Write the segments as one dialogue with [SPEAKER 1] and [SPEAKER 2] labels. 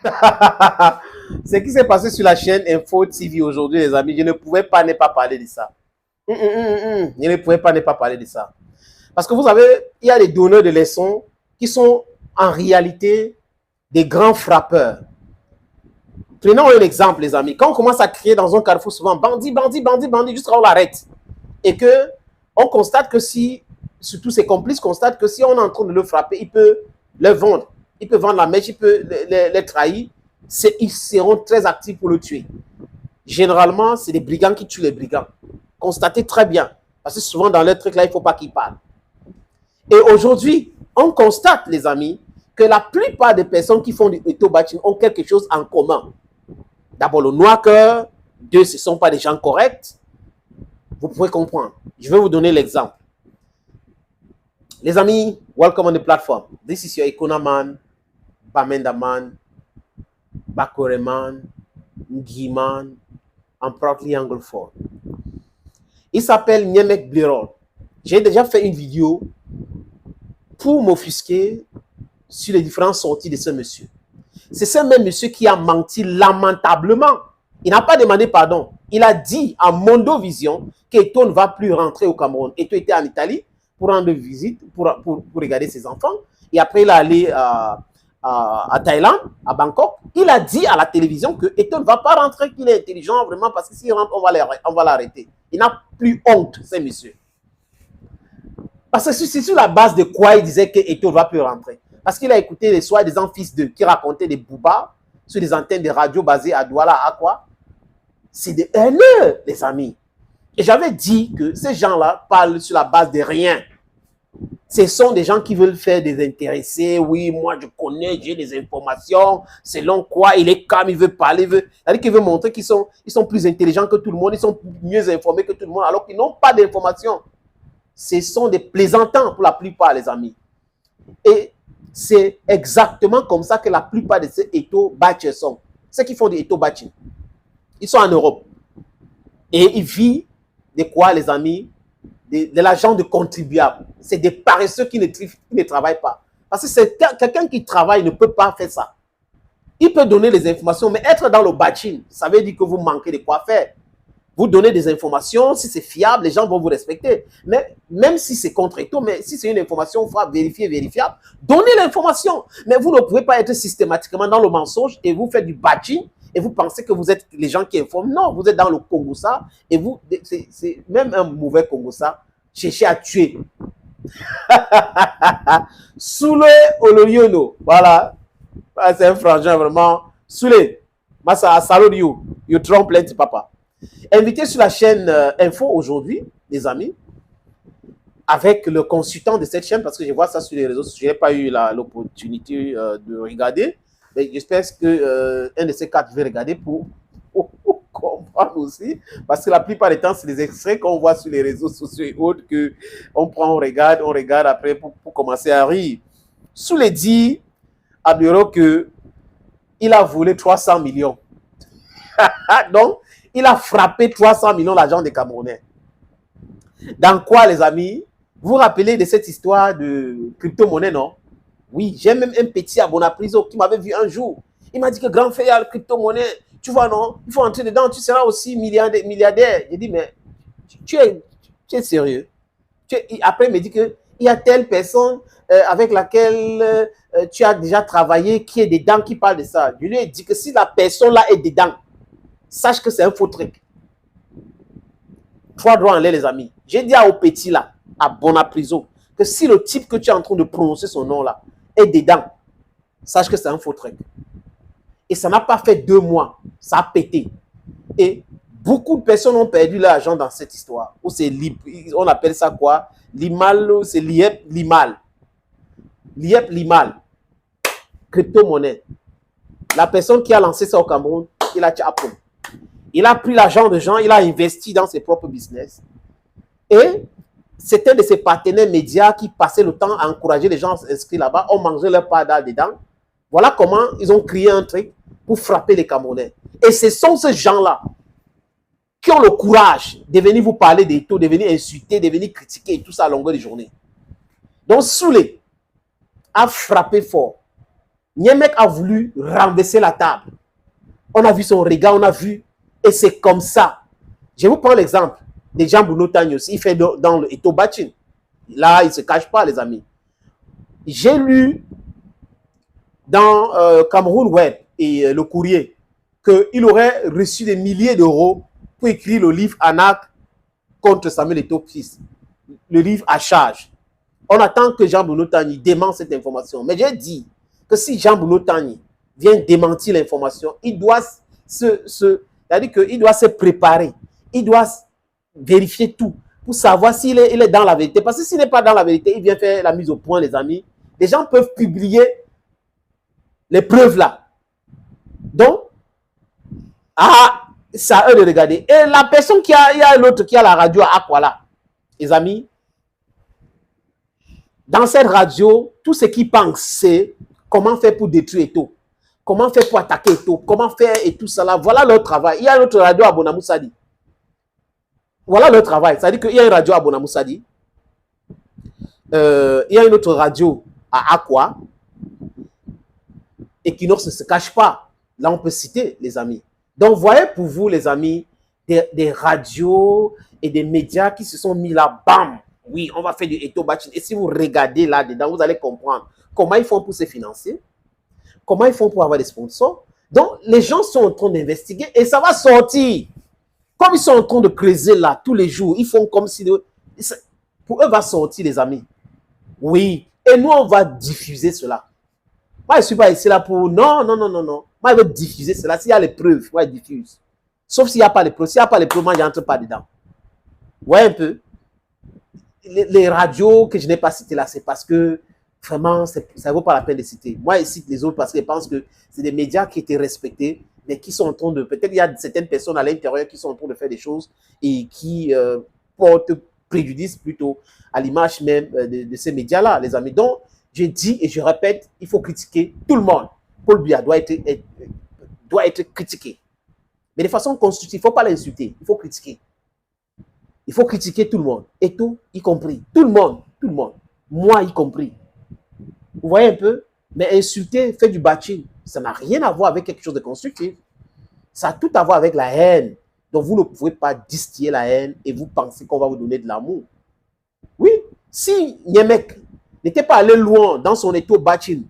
[SPEAKER 1] Ce qui s'est passé sur la chaîne Info TV aujourd'hui, les amis, je ne pouvais pas ne pas parler de ça. Je ne pouvais pas ne pas parler de ça. Parce que vous savez, il y a des donneurs de leçons qui sont en réalité des grands frappeurs. Prenons un exemple, les amis. Quand on commence à crier dans un carrefour souvent bandit, bandit, bandit, bandit, jusqu'à ce qu'on l'arrête. Et que on constate que si, surtout ses complices constatent que si on est en train de le frapper, il peut le vendre. Il peut vendre la mèche, il peut les trahir. Ils seront très actifs pour le tuer. Généralement, c'est des brigands qui tuent les brigands. Constatez très bien. Parce que souvent, dans leur truc là, il ne faut pas qu'ils parlent. Et aujourd'hui, on constate, les amis, que la plupart des personnes qui font du etobachi ont quelque chose en commun. D'abord, le noir cœur. Deux, ce ne sont pas des gens corrects. Vous pouvez comprendre. Je vais vous donner l'exemple. Les amis, welcome on the platform. This is your Ikonaman, Bamendaman, Bakoreman, Ngiman, and proudly anglophone. Il s'appelle Nyemek Blirol. J'ai déjà fait une vidéo pour m'offusquer sur les différentes sorties de ce monsieur. C'est ce même monsieur qui a menti lamentablement. Il n'a pas demandé pardon. Il a dit à Mondovision qu'Eto ne va plus rentrer au Cameroun. Eto était en Italie pour rendre visite, pour regarder ses enfants. Et après, il est allé à Thaïlande, à Bangkok. Il a dit à la télévision que Eto ne va pas rentrer, qu'il est intelligent vraiment, parce que s'il rentre, on va l'arrêter. Il n'a plus honte, ce monsieur. Parce que c'est sur la base de quoi il disait que Eto ne va plus rentrer. Parce qu'il a écouté les soi-disant fils d'eux qui racontaient des boubas sur des antennes de radio basées à Douala, à quoi? C'est des haineux, les amis. Et j'avais dit que ces gens-là parlent sur la base de rien. Ce sont des gens qui veulent faire des intéressés. Oui, moi je connais, j'ai des informations. Selon quoi il est calme, il veut parler. C'est-à-dire qu'il veut montrer qu'ils sont plus intelligents que tout le monde. Ils sont mieux informés que tout le monde alors qu'ils n'ont pas d'informations. Ce sont des plaisantants pour la plupart, les amis. Et c'est exactement comme ça que la plupart de ces Etobachi sont. Ceux qui font des Etobachi. Ils sont en Europe. Et ils vivent de quoi, les amis? De l'argent de contribuables. C'est des paresseux qui ne travaillent pas. Parce que c'est quelqu'un qui travaille ne peut pas faire ça. Il peut donner les informations, mais être dans le bachin, ça veut dire que vous manquez de quoi faire. Vous donnez des informations, si c'est fiable, les gens vont vous respecter. Mais même si c'est contre Eto, mais si c'est une information vérifiable, donnez l'information. Mais vous ne pouvez pas être systématiquement dans le mensonge et vous faites du bachin et vous pensez que vous êtes les gens qui informent. Non, vous êtes dans le Congossa et vous, c'est même un mauvais Congossa, cherchez à tuer. Soule Oloriono, voilà. C'est un frangin vraiment. Soule, Massa, salut you. You trompe plenty, papa. Invité sur la chaîne Info aujourd'hui, les amis, avec le consultant de cette chaîne, parce que je vois ça sur les réseaux sociaux, je n'ai pas eu l'opportunité de regarder. J'espère que un de ces quatre, je vais regarder pour comprendre aussi, parce que la plupart du temps, c'est des extraits qu'on voit sur les réseaux sociaux et autres qu'on prend, on regarde après pour commencer à rire. Sous les dit à Bureau qu'il a volé 300 millions. Donc, il a frappé 300 millions d'argent des Camerounais. Dans quoi, les amis? Vous vous rappelez de cette histoire de crypto-monnaie, non? Oui, j'ai même un petit à Bonapriso qui m'avait vu un jour. Il m'a dit que grand frère, il y a la crypto-monnaie. Tu vois, non? Il faut entrer dedans, tu seras aussi milliardaire. J'ai dit, mais tu es sérieux? Après, il me dit qu'il y a telle personne avec laquelle tu as déjà travaillé qui est dedans, qui parle de ça. Je lui ai dit que si la personne-là est dedans, sache que c'est un faux truc. 3 droits en l'air, les amis. J'ai dit au petit là, à Bonapriso, que si le type que tu es en train de prononcer son nom là est dedans, sache que c'est un faux truc. Et ça n'a pas fait 2 mois, ça a pété. Et beaucoup de personnes ont perdu leur argent dans cette histoire. Ou c'est on appelle ça quoi? Limal, c'est Liep Limal. Liep Limal. Crypto-monnaie. La personne qui a lancé ça au Cameroun, il a tchapé. Il a pris l'argent de gens, il a investi dans ses propres business. Et c'était de ses partenaires médias qui passaient le temps à encourager les gens inscrits là-bas, ont mangé leur part dedans. Voilà comment ils ont créé un truc pour frapper les Camerounais. Et ce sont ces gens-là qui ont le courage de venir vous parler des taux, de venir insulter, de venir critiquer et tout ça à longueur de journée. Donc Soule a frappé fort. Niemek a voulu renverser la table. On a vu son regard, on a vu, et c'est comme ça. Je vous prends l'exemple de Jean Bruno Tagno aussi. Il fait dans le Eto Bachin. Là, il ne se cache pas, les amis. J'ai lu dans Cameroun Web et le Courrier qu'il aurait reçu des milliers d'euros pour écrire le livre Anak contre Samuel Eto'o fils. Le livre à charge. On attend que Jean Bruno Tagny dément cette information. Mais j'ai dit que si Jean Bruno Tagny vient démentir l'information, il doit c'est-à-dire qu'il doit se préparer. Il doit vérifier tout pour savoir s'il est dans la vérité. Parce que s'il n'est pas dans la vérité, il vient faire la mise au point, les amis. Les gens peuvent publier les preuves là. Donc, c'est à eux de regarder. Et la personne il y a l'autre qui a la radio à quoi là, les amis, dans cette radio, tout ce qu'ils pensent, c'est comment faire pour détruire Eto'o, comment faire pour attaquer Eto'o, comment faire et tout ça là. Voilà leur travail. Il y a l'autre radio à Bonamoussadi. Voilà leur travail. C'est-à-dire qu'il y a une radio à Bonamoussadi. Il y a une autre radio à Aqua. Equinox ne se cache pas. Là, on peut citer, les amis. Donc, voyez pour vous, les amis, des radios et des médias qui se sont mis là, bam. Oui, on va faire du Eto'o Bachin. Et si vous regardez là-dedans, vous allez comprendre comment ils font pour se financer, comment ils font pour avoir des sponsors. Donc, les gens sont en train d'investiguer et ça va sortir. Comme ils sont en train de creuser là tous les jours, ils font comme si... Pour eux, va sortir, les amis. Oui. Et nous, on va diffuser cela. Moi, je ne suis pas ici là pour... Non. Moi, je veux diffuser cela. S'il y a les preuves, moi, je diffuse. Sauf s'il n'y a pas les preuves. S'il n'y a pas les preuves, moi, je n'entre pas dedans. Vous voyez un peu? Les radios que je n'ai pas citées là, c'est parce que vraiment, ça ne vaut pas la peine de citer. Moi, je cite les autres parce que je pense que c'est des médias qui étaient respectés, mais qui sont en train de... Peut-être il y a certaines personnes à l'intérieur qui sont en train de faire des choses et qui portent préjudice plutôt à l'image même de ces médias-là, les amis. Donc, je dis et je répète, il faut critiquer tout le monde. Paul Biya doit être critiqué. Mais de façon constructive, il ne faut pas l'insulter, il faut critiquer. Il faut critiquer tout le monde, et tout, y compris. Tout le monde. Moi y compris. Vous voyez un peu? Mais insulter, faire du bashing, ça n'a rien à voir avec quelque chose de constructif. Ça a tout à voir avec la haine. Donc vous ne pouvez pas distiller la haine et vous pensez qu'on va vous donner de l'amour. Oui, si Niemek n'était pas allé loin dans son Eto'o Bachin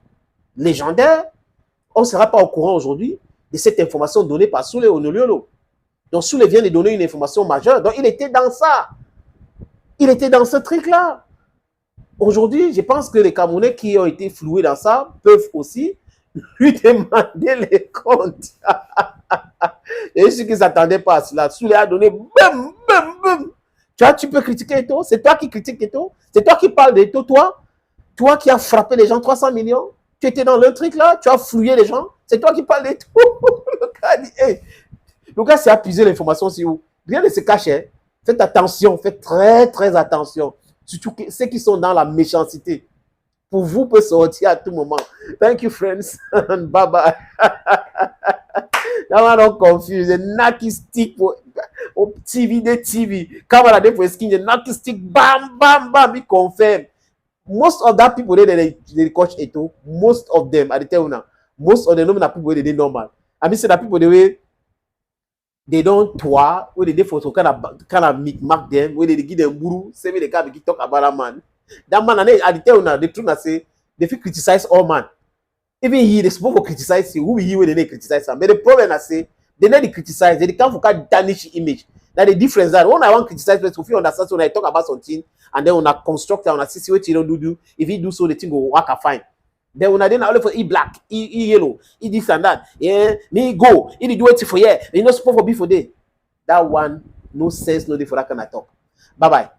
[SPEAKER 1] légendaire, on ne sera pas au courant aujourd'hui de cette information donnée par Soulé Onoloyolo. Donc Soulé vient de donner une information majeure. Donc il était dans ça. Il était dans ce truc-là. Aujourd'hui, je pense que les Camerounais qui ont été floués dans ça peuvent aussi lui demander les comptes. Et ceux qui ne s'attendaient pas à cela, Soulé a donné bam. Tu vois, tu peux critiquer Eto'o. C'est toi qui critiques Eto'o. C'est toi qui parles d'Eto'o, toi qui as frappé les gens 300 millions. Tu étais dans le truc là, tu as fouillé les gens. C'est toi qui parles d'Eto'o. Le gars dit, hey. Le gars s'est appuyé l'information sur vous. Rien ne se cache. Hein. Faites attention, faites très attention. Surtout ceux qui sont dans la méchanceté. Pour vous, peut sortir à tout moment. Thank you, friends. Bye bye. Now I don't confuse. The Naki stick for TV. Camera for skin. The Naki stick. Bam. He confirm. Most of that people they coach Eto'o. Most of them, I tell you now. Most of them know that people they normal. I mean, say that people they don't tour, where they photo kind of mark them, where they give them guru, say me the guy begin talk about a man. That man, I tell you now, the truth I say, they feel criticize all man. Even he, they supposed to criticize you, who he when they criticize him. But the problem I say, they let criticize, they can't forget tarnish image. Now the difference that when I want to criticize, if you understand, so when I talk about something, and then when I construct, and I see what you don't do, if you do so, the thing will work fine. Then when I didn't only for e black, e yellow, e this and that, yeah, me go, e do it for yeah, you not supposed to be for day. That one, no sense, no day for that kind of talk. Bye bye.